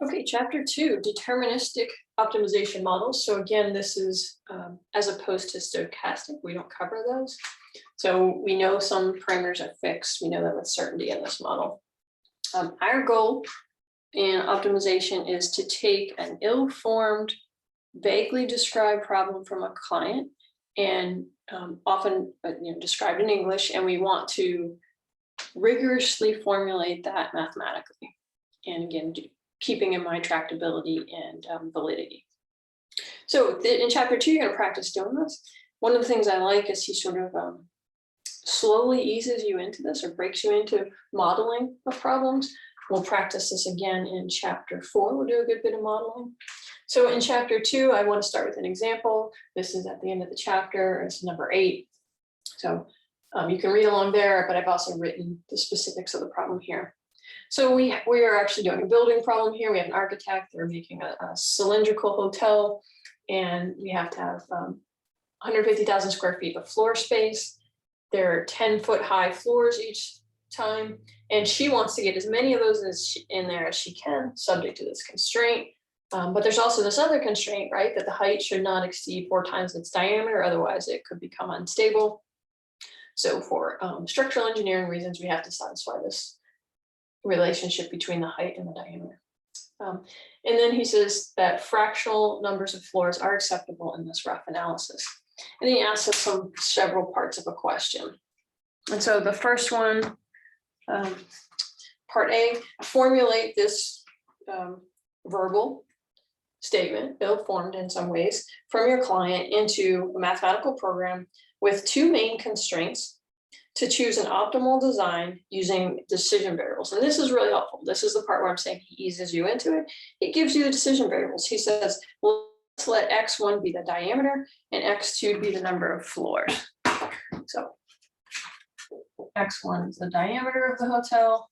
Okay, chapter 2, deterministic optimization models. So again, this is as opposed to stochastic, we don't cover those. So we know some parameters are fixed. We know that with certainty in this model. Our goal in optimization is to take an ill-formed, vaguely described problem from a client and often described in English, and we want to rigorously formulate that mathematically. And again, keeping in mind tractability and validity. So in chapter 2, you're going to practice doing this. One of the things I like is he sort of slowly eases you into this or breaks you into modeling of problems. We'll practice this again in chapter 4. We'll do a good bit of modeling. So in chapter 2, I want to start with an example. This is at the end of the chapter. It's number 8. So you can read along there, but I've also written the specifics of the problem here. So we are actually doing a building problem here. We have an architect. They're making a cylindrical hotel, and we have to have 150,000 square feet of floor space. There are 10-foot high floors each time, and she wants to get as many of those in there as she can, subject to this constraint. But there's also this other constraint, right, that the height should not exceed 4 times its diameter, otherwise it could become unstable. So for structural engineering reasons, we have to satisfy this relationship between the height and the diameter. And then he says that fractional numbers of floors are acceptable in this rough analysis. And then he asks us several parts of a question. And so the first one, part A, formulate this verbal statement, ill-formed in some ways, from your client into a mathematical program with 2 main constraints to choose an optimal design using decision variables. And this is really helpful. This is the part where I'm saying he eases you into it. It gives you the decision variables. He says, well, let's let X1 be the diameter and X2 be the number of floors. So X1 is the diameter of the hotel,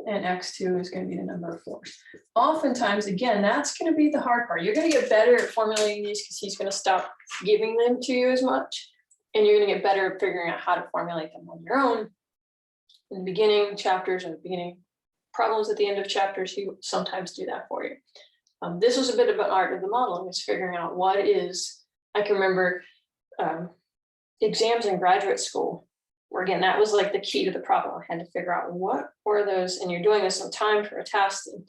and X2 is going to be the number of floors. Oftentimes, again, that's going to be the hard part. You're going to get better at formulating these because he's going to stop giving them to you as much. And you're going to get better at figuring out how to formulate them on your own. In the beginning chapters or the beginning problems at the end of chapters, he sometimes do that for you. This was a bit of an art of the modeling, is figuring out what is, I can remember exams in graduate school, where again, that was like the key to the problem. I had to figure out what were those, and you're doing this on time for a test, and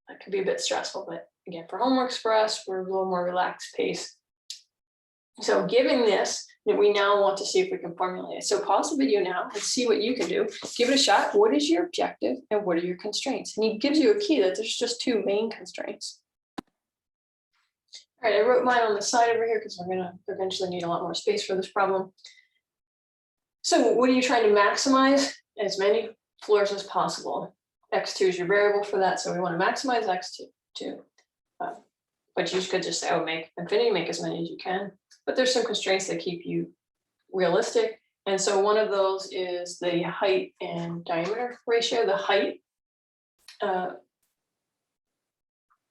that could be a bit stressful, but again, for homeworks for us, we're a little more relaxed pace. So given this, we now want to see if we can formulate it. So pause the video now and see what you can do. Give it a shot. What is your objective and what are your constraints? And he gives you a key that there's just 2 main constraints. All right, I wrote mine on the side over here because we're going to eventually need a lot more space for this problem. So what are you trying to maximize? As many floors as possible. X2 is your variable for that, so we want to maximize X2. But you could just say, oh, make infinity, make as many as you can. But there's some constraints that keep you realistic. And so one of those is the height and diameter ratio. The height of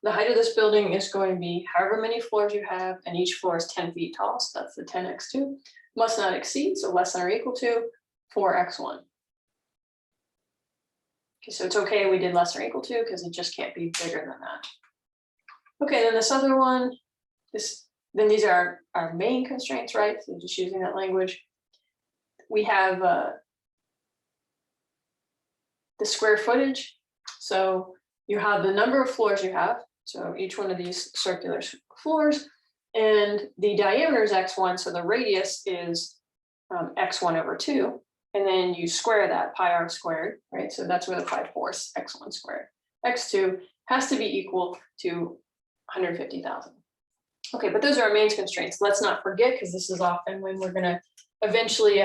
this building is going to be however many floors you have, and each floor is 10 feet tall. So that's the 10x2. Must not exceed, so less than or equal to 4x1. Okay, so it's okay we did less than or equal to because it just can't be bigger than that. Okay, then this other one, then these are our main constraints, right? So just using that language. We have the square footage. So you have the number of floors you have. So each one of these circular floors, and the diameter is X1. So the radius is X1 over 2. And then you square that, pi r squared, right? So that's where the 5/4 X1 squared. X2 has to be equal to 150,000. Okay, but those are our main constraints. Let's not forget, because this is often when we're going to eventually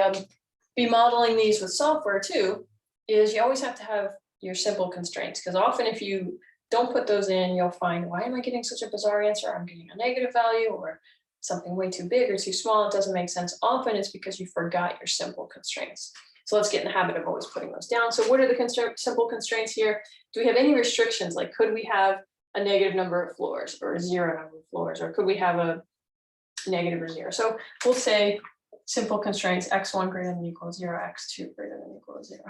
be modeling these with software too, is you always have to have your simple constraints, because often if you don't put those in, you'll find, why am I getting such a bizarre answer? I'm getting a negative value or something way too big or too small. It doesn't make sense. Often it's because you forgot your simple constraints. So let's get in the habit of always putting those down. So what are the simple constraints here? Do we have any restrictions? Like, could we have a negative number of floors or a 0 number of floors, or could we have a negative or 0? So we'll say simple constraints, X1 greater than or equal to 0, X2 greater than or equal to 0.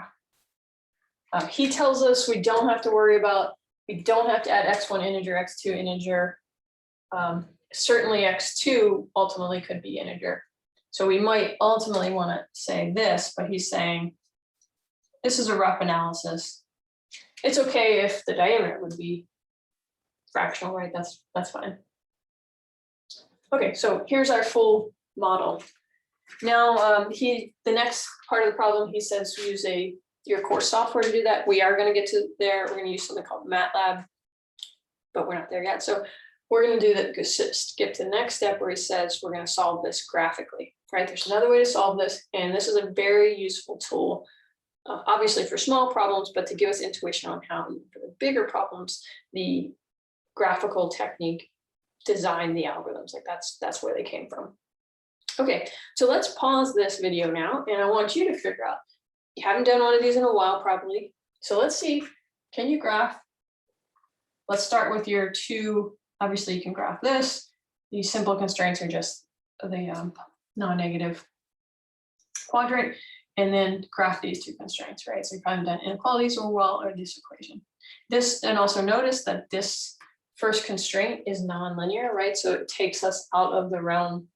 He tells us we don't have to worry about We don't have to add x1 integer, x2 integer. Certainly x2 ultimately could be integer. So we might ultimately want to say this, but he's saying this is a rough analysis. It's okay if the diameter would be fractional, right? That's fine. Okay, so here's our full model. Now the next part of the problem, he says use your course software to do that. We are going to get to there. We're going to use something called MATLAB, but we're not there yet. So we're going to do that, skip to the next step where he says we're going to solve this graphically, right? There's another way to solve this, and this is a very useful tool, obviously for small problems, but to give us intuition on how, for the bigger problems, the graphical technique designed the algorithms. Like that's where they came from. Okay, so let's pause this video now, and I want you to figure out, you haven't done one of these in a while probably, so let's see, can you graph? Let's start with your two, obviously you can graph this. These simple constraints are just the non-negative quadrant, and then graph these two constraints, right? So you've probably done inequalities or this equation. This, and also notice that this first constraint is non-linear, right? So it takes us out of the realm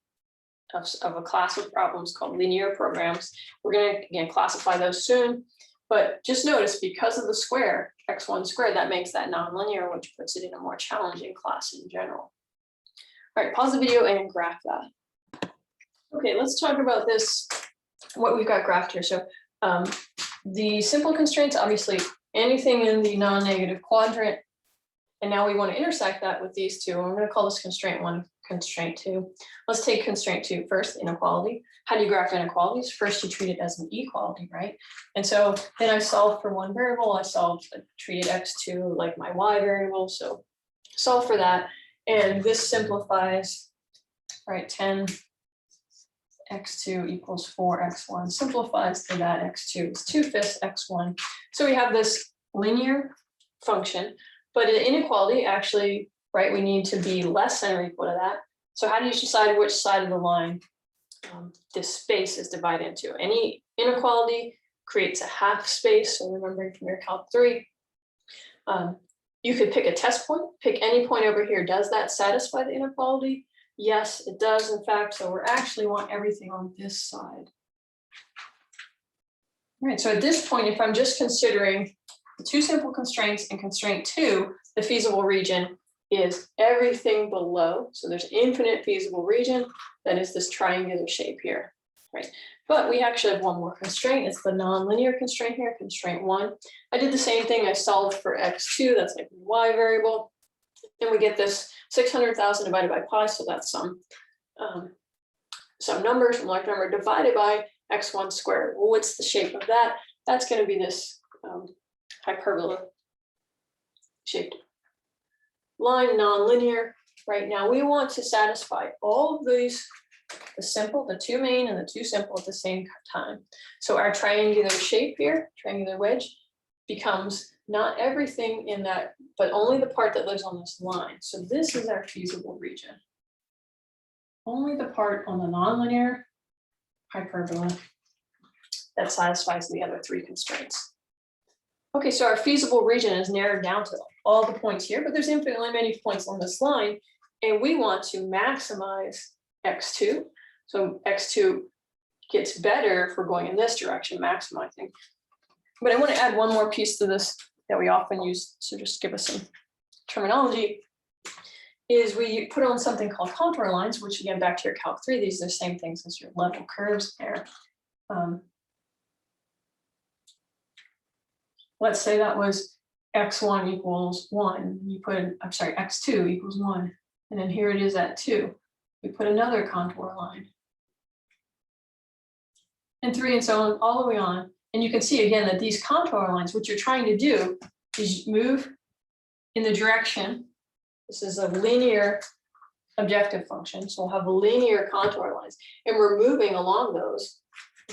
of a class of problems called linear programs. We're going to, again, classify those soon, but just notice because of the square, x1 squared, that makes that nonlinear, which puts it in a more challenging class in general. All right, pause the video and graph that. Okay, let's talk about this, what we've got graphed here. So the simple constraints, obviously anything in the non-negative quadrant, and now we want to intersect that with these two. And we're going to call this constraint 1, constraint 2. Let's take constraint 2 first, inequality. How do you graph inequalities? First, you treat it as an equality, right? And so then I solved for one variable. I treated x2 like my y variable. So solve for that. And this simplifies, right? 10 x2 equals 4x1 simplifies to that x2 is 2/5 x1. So we have this linear function. But an inequality, actually, right, we need to be less than or equal to that. So how do you decide which side of the line this space is divided into? Any inequality creates a half space. So remembering from your Calc 3, you could pick a test point, pick any point over here. Does that satisfy the inequality? Yes, it does, in fact. So we actually want everything on this side. All right, so at this point, if I'm just considering the two simple constraints and constraint 2, the feasible region is everything below. So there's infinite feasible region. That is this triangular shape here, right? But we actually have one more constraint. It's the nonlinear constraint here, constraint 1. I did the same thing. I solved for x2. That's like the y variable. Then we get this 600,000 divided by pi. So that's some number, some large number divided by x1 squared. Well, what's the shape of that? That's going to be this hyperbola shaped line, non-linear. Right now we want to satisfy all of these, the simple, the two main and the two simple at the same time. So our triangular shape here, triangular wedge, becomes not everything in that, but only the part that lives on this line. So this is our feasible region. Only the part on the nonlinear hyperbola that satisfies the other three constraints. Okay, so our feasible region is narrowed down to all the points here, but there's infinitely many points on this line, and we want to maximize x2. So x2 gets better if we're going in this direction, maximizing. But I want to add one more piece to this that we often use, so just give us some terminology, is we put on something called contour lines, which again, back to your Calc 3, these are the same things as your level curves there. Let's say that was x1 equals 1. You put, I'm sorry, x2 equals 1. And then here it is at 2. We put another contour line. And 3 and so on, all the way on. And you can see again that these contour lines, what you're trying to do is move in the direction. This is a linear objective function. So we'll have linear contour lines. And we're moving along those.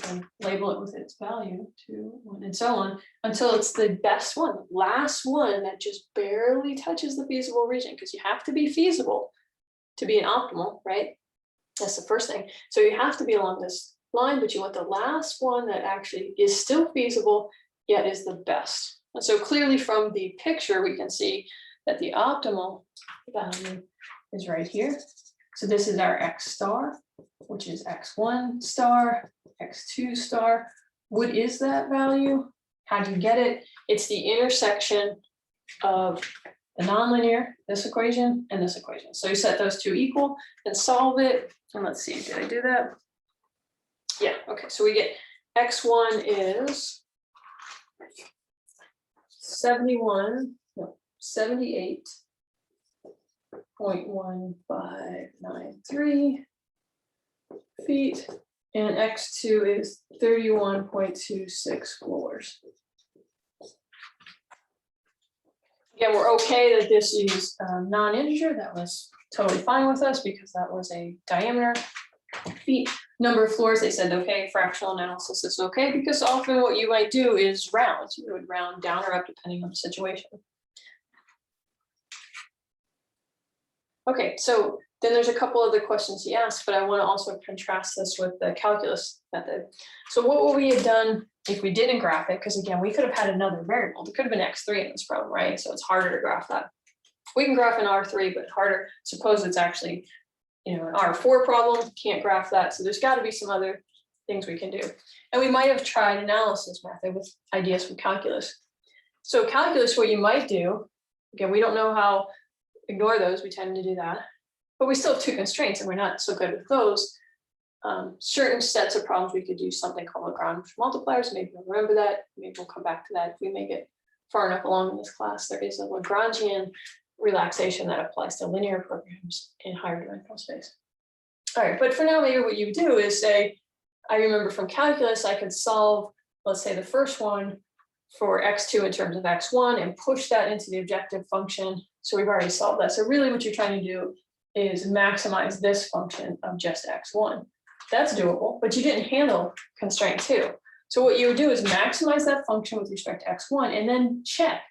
And label it with its value, 2, 1, and so on, until it's the best one, the last one that just barely touches the feasible region, because you have to be feasible to be an optimal, right? That's the first thing. So you have to be along this line, but you want the last one that actually is still feasible, yet is the best. And so clearly from the picture, we can see that the optimal value is right here. So this is our X star, which is X1 star, X2 star. What is that value? How do you get it? It's the intersection of the nonlinear, this equation, and this equation. So you set those two equal and solve it. And let's see, did I do that? Yeah, okay, so we get X1 is 78.1593 feet, and X2 is 31.26 floors. Again, we're okay that this is non-integer. That was totally fine with us because that was a diameter. Feet, number of floors, they said, okay, fractional analysis is okay, because often what you might do is round. You would round down or up depending on the situation. Okay, so then there's a couple other questions he asked, but I want to also contrast this with the calculus method. So what would we have done if we didn't graph it? Because again, we could have had another variable. There could have been X3 in this problem, right? So it's harder to graph that. We can graph an R3, but harder. Suppose it's actually, you know, an R4 problem, can't graph that. So there's got to be some other things we can do. And we might have tried analysis method with ideas from calculus. So calculus, what you might do, again, we don't know how, ignore those, we tend to do that, but we still have two constraints and we're not so good with those. Certain sets of problems, we could do something called Lagrange multipliers. Maybe you'll remember that. Maybe we'll come back to that if we make it far enough along in this class. There is a Lagrangian relaxation that applies to linear programs in higher dimensional space. All right, but for now, maybe what you do is say, I remember from calculus, I could solve, let's say the first one for X2 in terms of X1 and push that into the objective function. So we've already solved that. So really what you're trying to do is maximize this function of just X1. That's doable, but you didn't handle constraint 2. So what you would do is maximize that function with respect to X1 and then check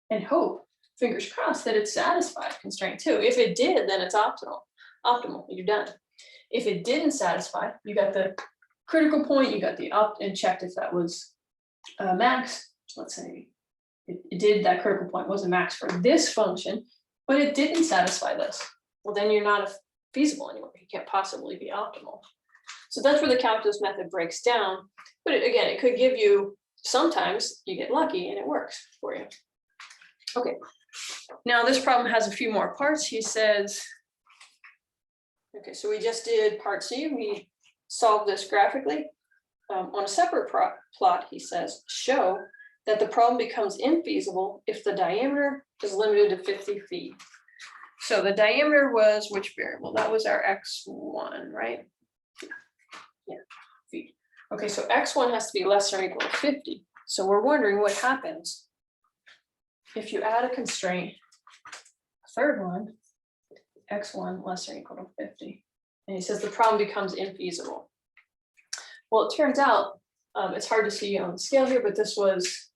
and hope, fingers crossed, that it satisfied constraint 2. If it did, then it's optimal, you're done. If it didn't satisfy, you got the critical point, you got the up and checked if that was max. Let's say it did, that critical point was a max for this function, but it didn't satisfy this. Well, then you're not feasible anymore. You can't possibly be optimal. So that's where the calculus method breaks down. But again, it could give you, sometimes you get lucky and it works for you. Okay, now this problem has a few more parts. He says, okay, so we just did part C. We solved this graphically. On a separate plot, he says, show that the problem becomes infeasible if the diameter is limited to 50 feet. So the diameter was which variable? That was our X1, right? Yeah, feet. Okay, so X1 has to be less than or equal to 50. So we're wondering what happens if you add a constraint, third one, X1 less than or equal to 50. And he says the problem becomes infeasible. Well, it turns out, it's hard to see on the scale here, but this was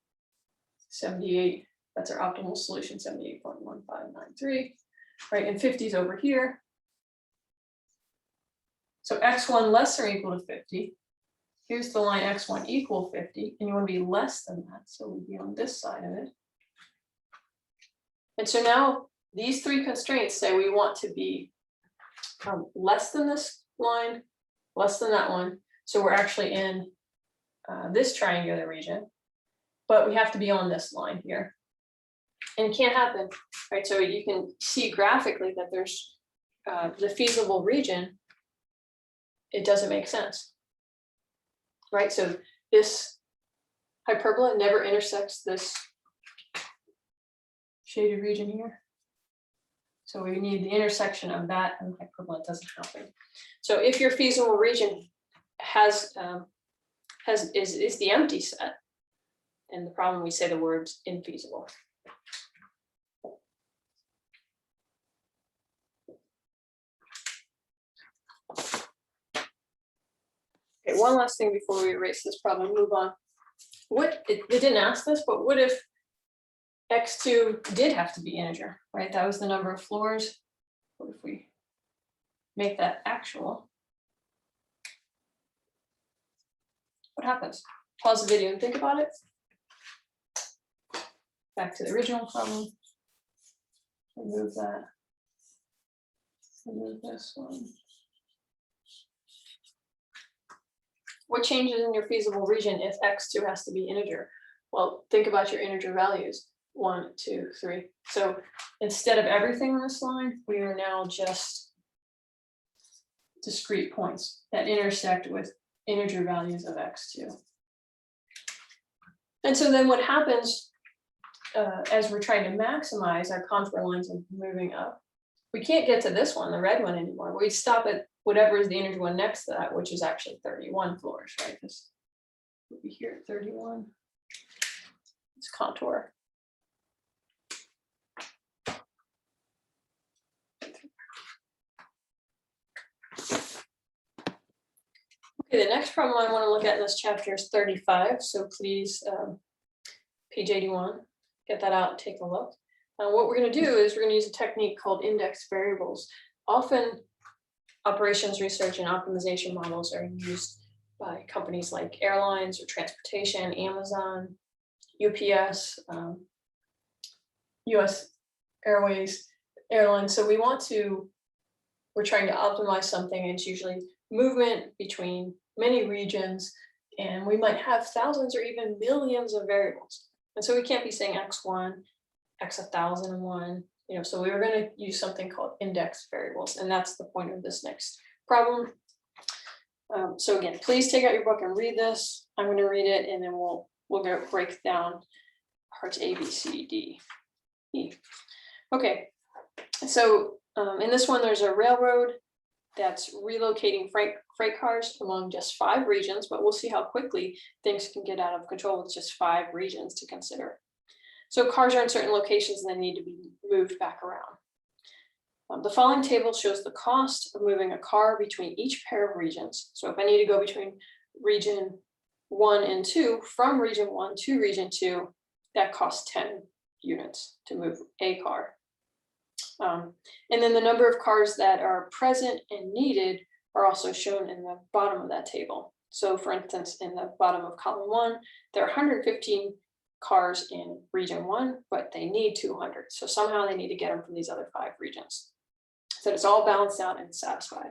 78, that's our optimal solution, 78.1593, right? And 50 is over here. So X1 less than or equal to 50. Here's the line X1 equal 50, and you want to be less than that. So we'd be on this side of it. And so now these three constraints say we want to be less than this line, less than that one. So we're actually in this triangular region, but we have to be on this line here. And it can't happen, right? So you can see graphically that there's the feasible region, it doesn't make sense, right? So this hyperbola never intersects this shaded region here. So we need the intersection of that and hyperbola, it doesn't happen. So if your feasible region is the empty set, and the problem we say the word's infeasible. Okay, one last thing before we erase this problem and move on. What it didn't ask this, but what if X2 did have to be integer, right? That was the number of floors. What if we make that actual? What happens? Pause the video and think about it. back to the original problem. Remove that. Remove this one. What changes in your feasible region if x2 has to be integer? Well, think about your integer values. 1, 2, 3. So instead of everything on this line, we are now just discrete points that intersect with integer values of x2. And so then what happens as we're trying to maximize our contour lines and moving up, we can't get to this one, the red one anymore. We stop at whatever is the integer one next to that, which is actually 31 floors, right? This would be here at 31. It's contour. Okay, the next problem I want to look at in this chapter is 35. So please, page 81, get that out and take a look. What we're going to do is we're going to use a technique called index variables. Often operations research and optimization models are used by companies like airlines or transportation, Amazon, UPS, US Airways, airlines. So we're trying to optimize something, and it's usually movement between many regions, and we might have thousands or even millions of variables. And so we can't be saying x1, x1001, so we were going to use something called index variables, and that's the point of this next problem. So again, please take out your book and read this. I'm going to read it, and then we'll go break down parts A, B, C, D, E. Okay, so in this one, there's a railroad that's relocating freight cars among just 5 regions, but we'll see how quickly things can get out of control with just 5 regions to consider. So cars are in certain locations and they need to be moved back around. The following table shows the cost of moving a car between each pair of regions. So if I need to go between region 1 and 2, from region 1 to region 2, that costs 10 units to move a car. And then the number of cars that are present and needed are also shown in the bottom of that table. So for instance, in the bottom of column 1, there are 115 cars in region 1, but they need 200. So somehow they need to get them from these other 5 regions. So it's all balanced out and satisfied.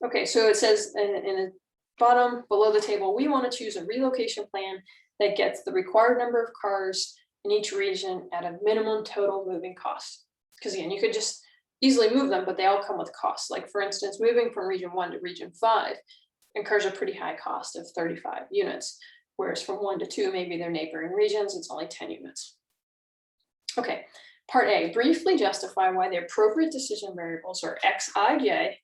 Okay, so it says in the bottom below the table, we want to choose a relocation plan that gets the required number of cars in each region at a minimum total moving cost. Because again, you could just easily move them, but they all come with costs. Like for instance, moving from region 1 to region 5 incurs a pretty high cost of 35 units, whereas from 1 to 2, maybe they're neighboring regions, it's only 10 units. Okay, part A, briefly justify why the appropriate decision variables are Xij,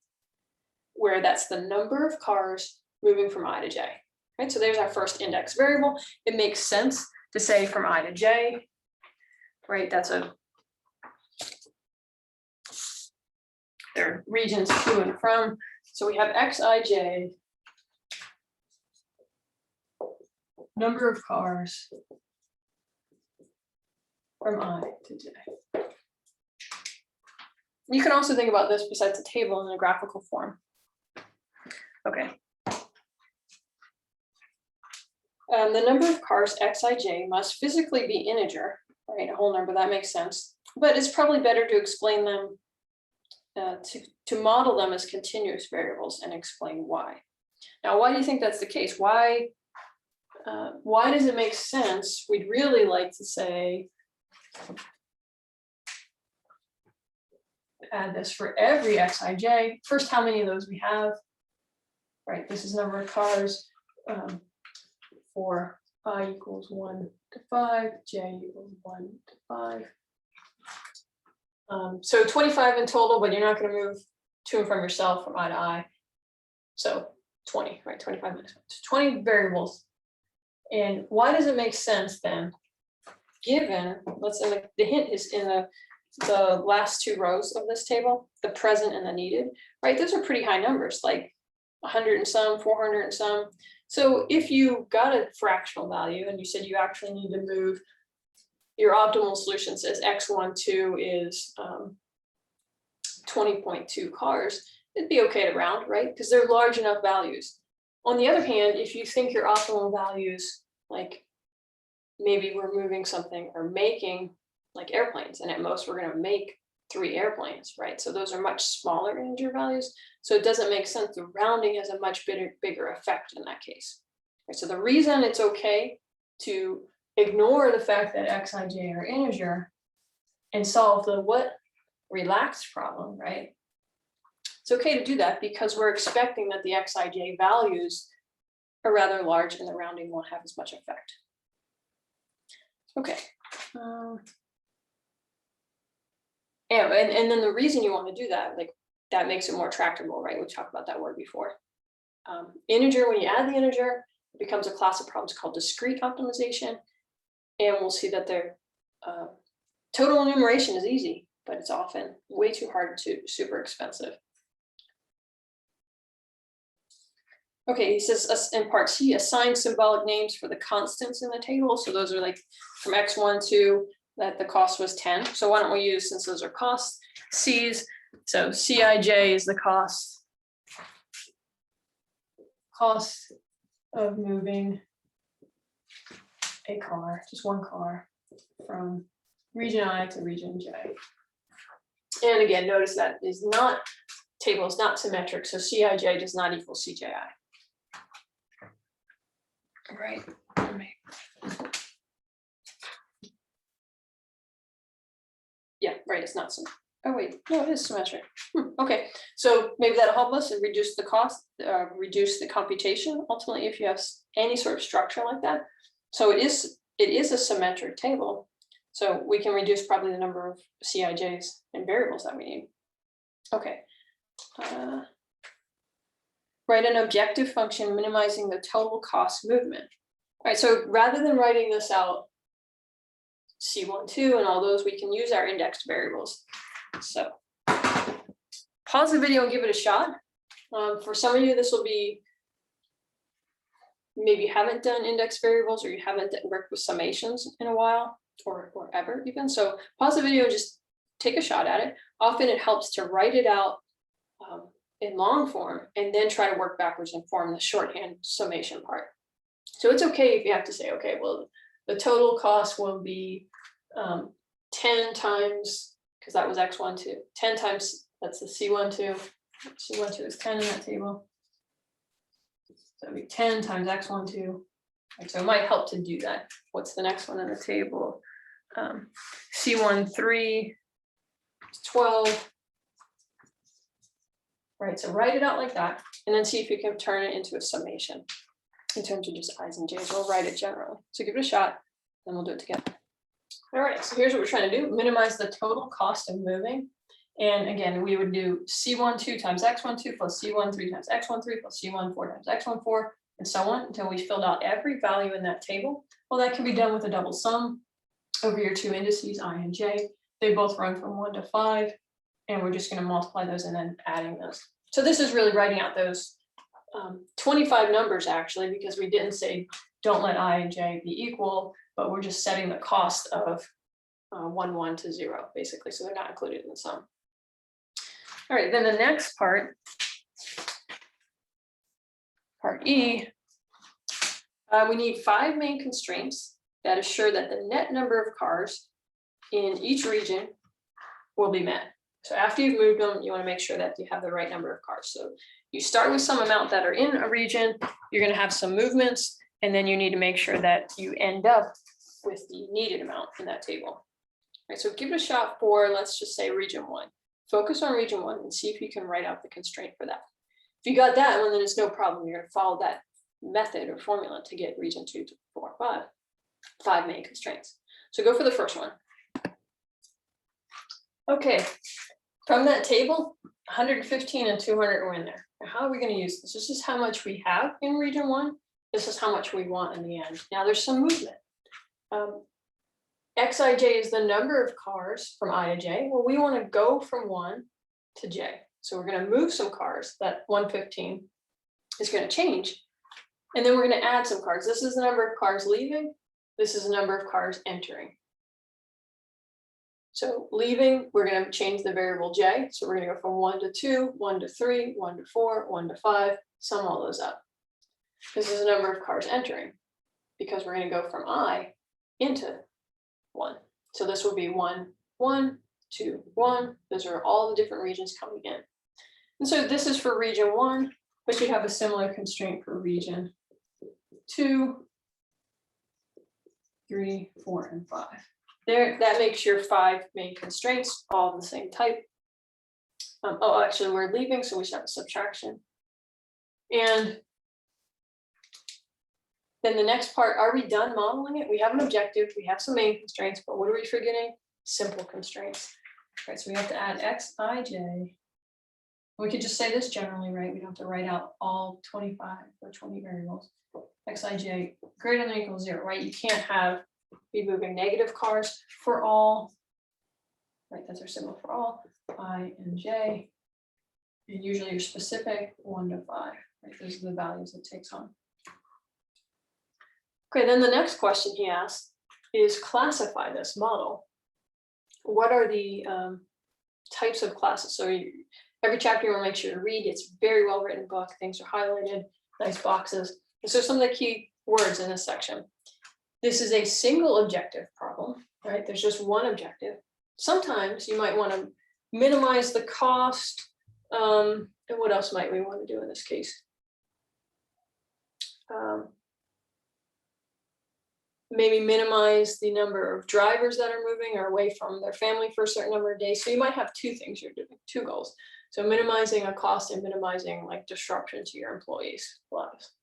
where that's the number of cars moving from I to J. Right, so there's our first index variable. It makes sense to say from I to J, right? They're regions to and from. So we have Xij, number of cars from I to J. You can also think about this besides the table in a graphical form. Okay. The number of cars Xij must physically be integer, right? A whole number, that makes sense. But it's probably better to explain them, to model them as continuous variables and explain why. Now, why do you think that's the case? Why does it make sense? We'd really like to say, add this for every Xij. First, how many of those we have, right? This is number of cars. For I equals 1 to 5, J equals 1 to 5. So 25 in total, but you're not going to move to and from yourself from I to I. So 20, right? 25 minus 20 variables. And why does it make sense then? Given, the hint is in the last 2 rows of this table, the present and the needed, right? Those are pretty high numbers, like 100 and some, 400 and some. So if you got a fractional value and you said you actually need to move, your optimal solution says x12 is 20.2 cars, it'd be okay to round, right? Because they're large enough values. On the other hand, if you think your optimal values like maybe we're moving something or making like airplanes, and at most we're going to make 3 airplanes, right? So those are much smaller integer values. So it doesn't make sense. The rounding has a much bigger effect in that case. Right? So the reason it's okay to ignore the fact that xij are integer and solve the what relaxed problem, right? It's okay to do that because we're expecting that the xij values are rather large and the rounding won't have as much effect. Okay. And then the reason you want to do that, like that makes it more tractable, right? We talked about that word before. Integer, when you add the integer, it becomes a class of problems called discrete optimization. And we'll see that their total enumeration is easy, but it's often way too hard to super expensive. Okay, he says in part C, assign symbolic names for the constants in the table. So those are like from x1 to that the cost was 10. So why don't we use, since those are costs, C's. So Cij is the cost of moving a car, just one car, from region I to region J. And again, notice that is not, table is not symmetric, so Cij does not equal Cji. Right. Yeah, right, it's not symmetric. Oh wait, no, it is symmetric. Okay, so maybe that'll help us and reduce the cost, reduce the computation, ultimately, if you have any sort of structure like that. So it is a symmetric table. So we can reduce probably the number of Cijs and variables that we need. Okay. Write an objective function minimizing the total cost movement. All right, so rather than writing this out, C12 and all those, we can use our indexed variables. So pause the video and give it a shot. For some of you, this will be, maybe you haven't done index variables or you haven't worked with summations in a while or ever even. So pause the video, just take a shot at it. Often it helps to write it out in long form and then try to work backwards and form the shorthand summation part. So it's okay if you have to say, okay, well, the total cost will be 10 times, because that was x12, 10 times, that's the C12. C12 is 10 in that table. So it'd be 10 times x12. Right, so it might help to do that. What's the next one in the table? C13 is 12. Right, so write it out like that, and then see if you can turn it into a summation in terms of just i's and j's. We'll write it generally. So give it a shot, then we'll do it together. All right, so here's what we're trying to do: minimize the total cost of moving. And again, we would do C12 times x12 plus C13 times x13 plus C14 times x14, and so on until we filled out every value in that table. Well, that can be done with a double sum over your two indices, I and j. They both run from 1 to 5. And we're just going to multiply those and then adding those. So this is really writing out those 25 numbers actually, because we didn't say don't let I and j be equal, but we're just setting the cost of 1, 1 to 0, basically. So they're not included in the sum. All right, then the next part, part E, we need 5 main constraints that assure that the net number of cars in each region will be met. So after you've moved them, you want to make sure that you have the right number of cars. So you start with some amount that are in a region, you're going to have some movements, and then you need to make sure that you end up with the needed amount in that table. All right, so give it a shot for, let's just say region 1. Focus on region 1 and see if you can write out the constraint for that. If you got that one, then it's no problem. You're going to follow that method or formula to get region 2 to 4, 5. 5 main constraints. So go for the first one. Okay, from that table, 115 and 200 are in there. Now, how are we going to use this? This is how much we have in region 1. This is how much we want in the end. Now there's some movement. Xij is the number of cars from I to j. Well, we want to go from 1 to j. So we're going to move some cars. That 115 is going to change. And then we're going to add some cars. This is the number of cars leaving. This is the number of cars entering. So leaving, we're going to change the variable j. So we're going to go from 1 to 2, 1 to 3, 1 to 4, 1 to 5, sum all those up. This is the number of cars entering, because we're going to go from I into 1. So this will be 1, 1, 2, 1. Those are all the different regions coming in. And so this is for region 1, but you'd have a similar constraint for region 2, 3, 4, and 5. There, that makes your 5 main constraints all the same type. Oh, actually, we're leaving, so we should have a subtraction. And then the next part, are we done modeling it? We have an objective, we have some main constraints, but what are we forgetting? Simple constraints. Right, so we have to add xij. We could just say this generally, right? We don't have to write out all 25 or 20 variables. Xij greater than or equal to 0, right? You can't be moving negative cars for all, right? That's our symbol for all, I and j. And usually you're specific 1 to 5, right? Those are the values it takes on. Okay, then the next question he asked is classify this model. What are the types of classes? So every chapter you want to make sure to read. It's a very well written book. Things are highlighted, nice boxes. And so some of the key words in this section. This is a single objective problem, right? There's just one objective. Sometimes you might want to minimize the cost. And what else might we want to do in this case? Maybe minimize the number of drivers that are moving or away from their family for a certain number of days. So you might have 2 things you're doing, 2 goals. So minimizing a cost and minimizing like disruption to your employees' lives.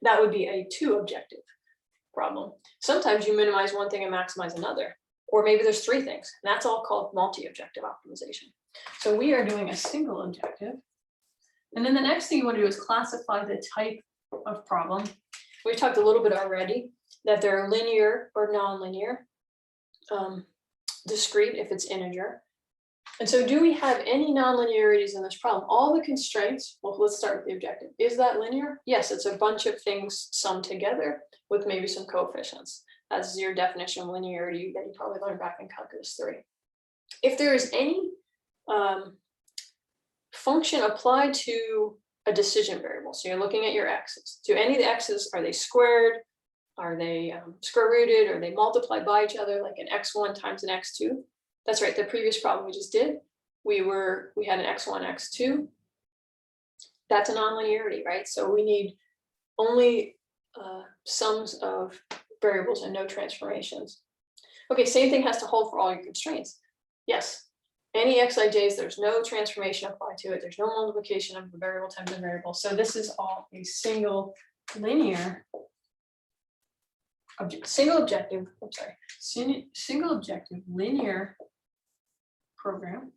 That would be a 2 objective problem. Sometimes you minimize one thing and maximize another, or maybe there's 3 things. And that's all called multi-objective optimization. So we are doing a single objective. And then the next thing you want to do is classify the type of problem. We've talked a little bit already that they're linear or nonlinear, discrete if it's integer. And so do we have any nonlinearities in this problem? All the constraints, well, let's start with the objective. Is that linear? Yes, it's a bunch of things summed together with maybe some coefficients. That's your definition of linearity that you probably learned back in Calculus 3. If there is any function applied to a decision variable, so you're looking at your x's. Do any of the x's, are they squared? Are they square rooted? Are they multiplied by each other like an x1 times an x2? That's right, the previous problem we just did, we had an x1, x2. That's a nonlinearity, right? So we need only sums of variables and no transformations. Okay, same thing has to hold for all your constraints. Yes, any xij's, there's no transformation applied to it. There's no multiplication of the variable times the variable. So this is all a single linear single objective linear program.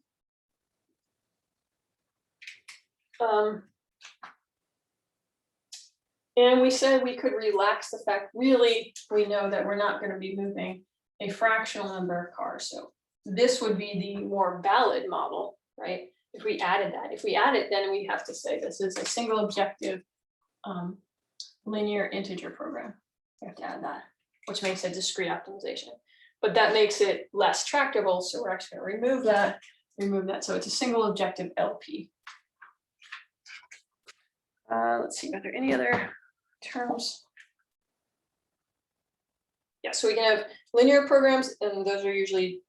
And we said we could relax the fact, really, we know that we're not going to be moving a fractional number of cars. So this would be the more valid model, right? If we added that, if we add it, then we have to say this is a single objective linear integer program. We have to add that, which makes it discrete optimization. But that makes it less tractable, so we're actually going to remove that. So it's a single objective LP. Let's see, are there any other terms? Yeah, so we can have linear programs, and those are usually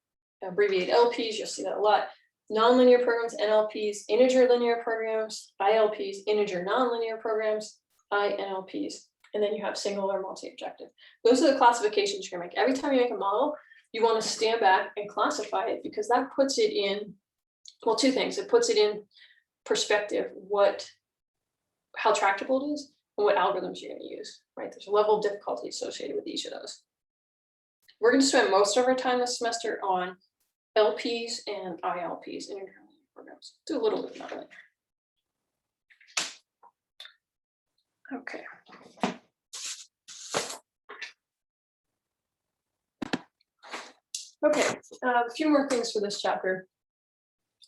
abbreviated LPs. You'll see that a lot. Nonlinear programs, NLPs, integer linear programs, ILPs, integer nonlinear programs, INLPs. And then you have single or multi-objective. Those are the classifications you're gonna make. Every time you make a model, you want to stand back and classify it, because that puts it in, well, 2 things. It puts it in perspective, how tractable it is and what algorithms you're going to use, right? There's a level of difficulty associated with each of those. We're going to spend most of our time this semester on LPs and ILPs, integer linear programs. Do a little bit of nonlinear. Okay. Okay, a few more things for this chapter.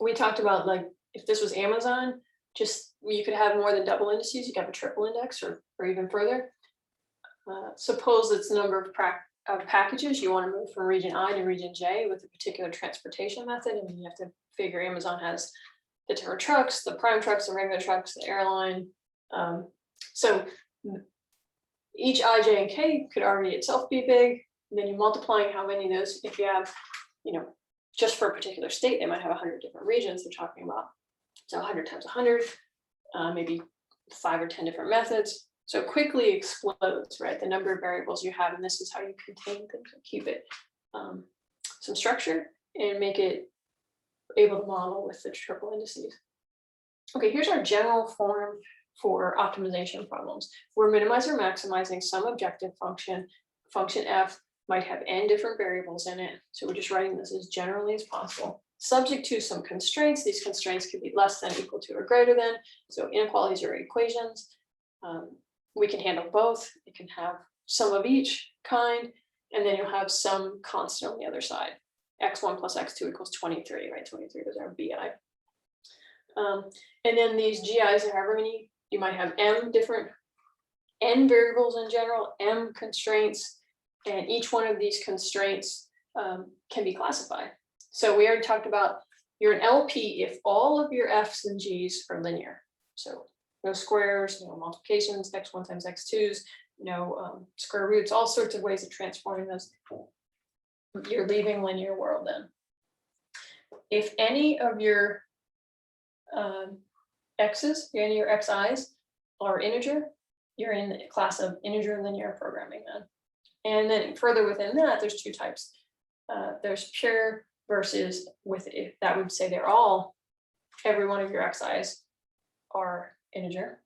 We talked about, like, if this was Amazon, just you could have more than double indices. You could have a triple index or even further. Suppose it's the number of packages you want to move from region I to region J with a particular transportation method, and you have to figure Amazon has the different trucks, the prime trucks, the regular trucks, the airline. So each I, J, and K could already itself be big. then you're multiplying how many of those, if you have, just for a particular state, they might have 100 different regions they're talking about. So 100 times 100, maybe 5 or 10 different methods. So it quickly explodes, right? The number of variables you have, and this is how you contain things and keep it some structure and make it able to model with the triple indices. Okay, here's our general form for optimization problems. We're minimizing or maximizing some objective function. Function f might have n different variables in it. So we're just writing this as generally as possible. Subject to some constraints. These constraints could be less than, equal to, or greater than. So inequalities or equations. We can handle both. It can have some of each kind, and then you'll have some constant on the other side. x1 plus x2 equals 23, right? 23 is our BI. And then these GIs are however many, you might have m different, n variables in general, m constraints, and each one of these constraints can be classified. So we already talked about you're an LP if all of your F's and G's are linear. So no squares, no multiplications, x1 times x2s, no square roots, all sorts of ways of transforming those. You're leaving linear world then. If any of your x's, any of your xi's are integer, you're in the class of integer linear programming then. And then further within that, there's two types. There's pure versus with, if that would say they're all, every one of your xi's are integer.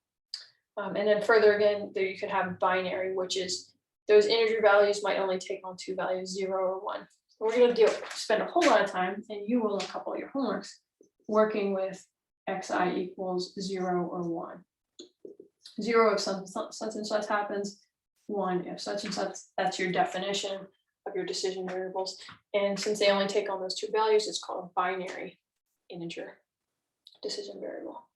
And then further again, there you could have binary, which is those integer values might only take on two values, 0 or 1. We're going to spend a whole lot of time, and you will in a couple of your homeworks, working with xi equals 0 or 1. 0 if such and such happens, 1 if such and such. That's your definition of your decision variables. And since they only take on those two values, it's called a binary integer decision variable.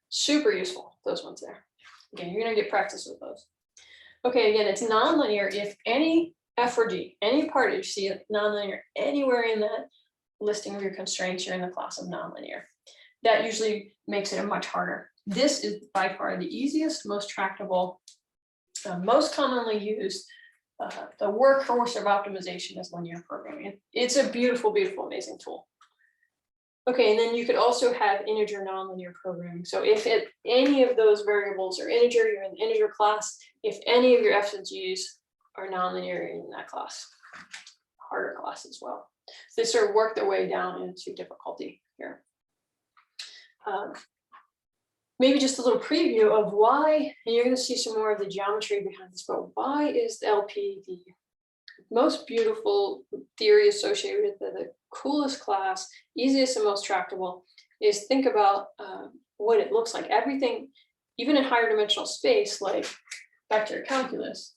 Super useful, those ones there. Again, you're going to get practice with those. Okay, again, it's nonlinear if any f or g, any part you see nonlinear anywhere in that listing of your constraints, you're in the class of nonlinear. That usually makes it much harder. This is by far the easiest, most tractable, most commonly used. The workhorse of optimization is linear programming. It's a beautiful, beautiful, amazing tool. Okay, and then you could also have integer nonlinear programming. So if any of those variables are integer, you're in the integer class. If any of your F's and G's are nonlinear, you're in that class. Harder class as well. So they sort of work their way down into difficulty here. Maybe just a little preview of why, and you're going to see some more of the geometry behind this, but why is the LP the most beautiful theory associated with the coolest class, easiest and most tractable? Is think about what it looks like. Everything, even in higher dimensional space, like vector calculus,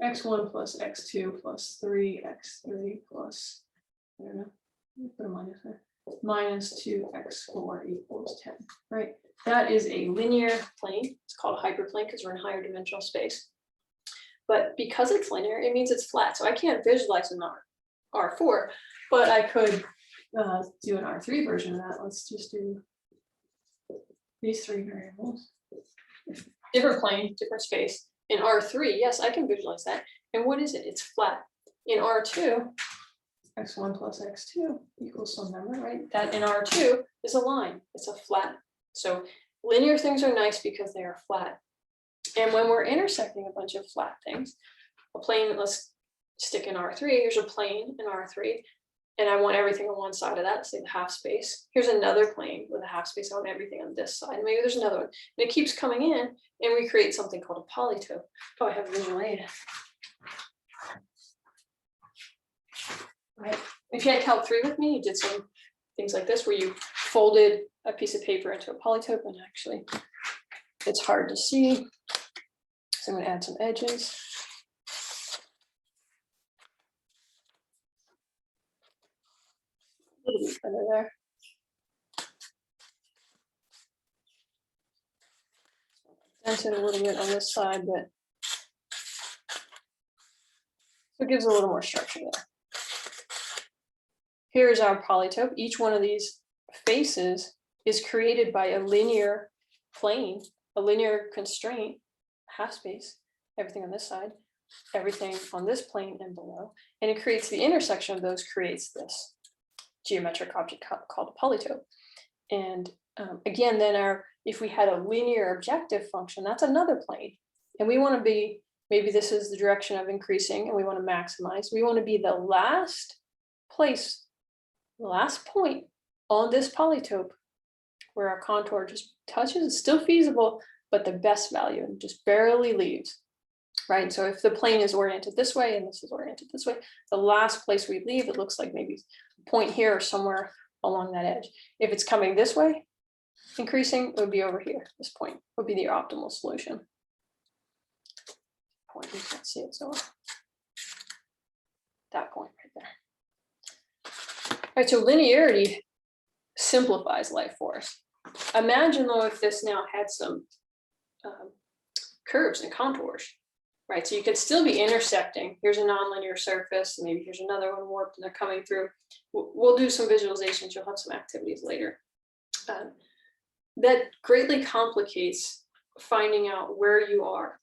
x1 plus x2 plus 3x3 plus, I don't know, put a minus there, minus 2x4 equals 10, right? That is a linear plane. It's called a hyperplane because we're in higher dimensional space. But because it's linear, it means it's flat. So I can't visualize an R4, but I could do an R3 version of that. Let's just do these three variables. Different plane, different space. In R3, yes, I can visualize that. And what is it? It's flat. In R2, x1 plus x2 equals some number, right? That in R2 is a line. It's a flat. So linear things are nice because they are flat. And when we're intersecting a bunch of flat things, a plane, let's stick in R3, here's a plane in R3, and I want everything on one side of that, say the half space. Here's another plane with a half space, I want everything on this side. Maybe there's another one. And it keeps coming in, and we create something called a polytope. Oh, I have visual aid. Right. If you had Calc 3 with me, you did some things like this where you folded a piece of paper into a polytope, and actually it's hard to see. So I'm going to add some edges. A little bit under there. Dent it a little bit on this side, but it gives a little more structure there. Here's our polytope. Each one of these faces is created by a linear plane, a linear constraint, half space, everything on this side. everything on this plane and below, and it creates the intersection of those, creates this geometric object called a polytope. And again, then if we had a linear objective function, that's another plane. And we want to be, maybe this is the direction of increasing and we want to maximize. We want to be the last place, the last point on this polytope where our contour just touches. It's still feasible, but the best value and just barely leaves, right? So if the plane is oriented this way and this is oriented this way, the last place we leave, it looks like maybe a point here or somewhere along that edge. If it's coming this way, increasing, it would be over here. This point would be the optimal solution. Point, you can't see it so well. That point right there. All right, so linearity simplifies life for us. Imagine though if this now had some curves and contours, right? So you could still be intersecting. Here's a nonlinear surface, maybe here's another one warped and they're coming through. We'll do some visualizations, you'll have some activities later. That greatly complicates finding out where you are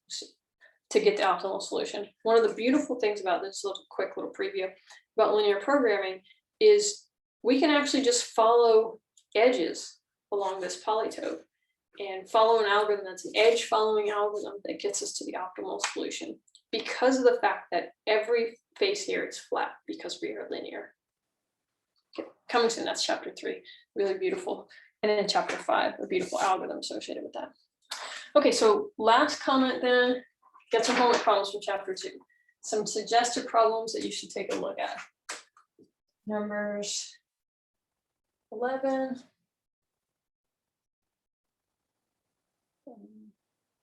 to get the optimal solution. One of the beautiful things about this quick little preview about linear programming is we can actually just follow edges along this polytope and follow an algorithm that's an edge following algorithm that gets us to the optimal solution because of the fact that every face here is flat because we are linear. Okay, coming soon, that's chapter 3, really beautiful. And then chapter 5, a beautiful algorithm associated with that. Okay, so last comment then, get some homework problems from chapter 2. Some suggested problems that you should take a look at. Numbers 11,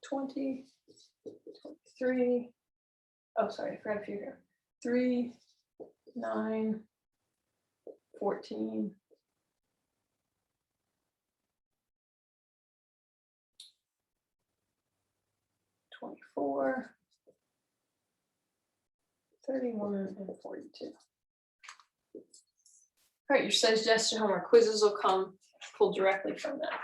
20, 23. Oh, sorry, I forgot a few here. 3, 9, 14. 24, 31, and 42. All right, your suggested homework quizzes will come pulled directly from that.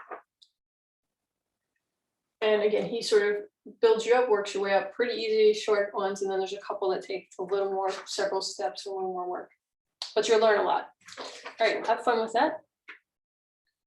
And again, he sort of builds you up, works your way up, pretty easy, short ones, and then there's a couple that take a little more, several steps, a little more work. But you'll learn a lot. All right, have fun with that.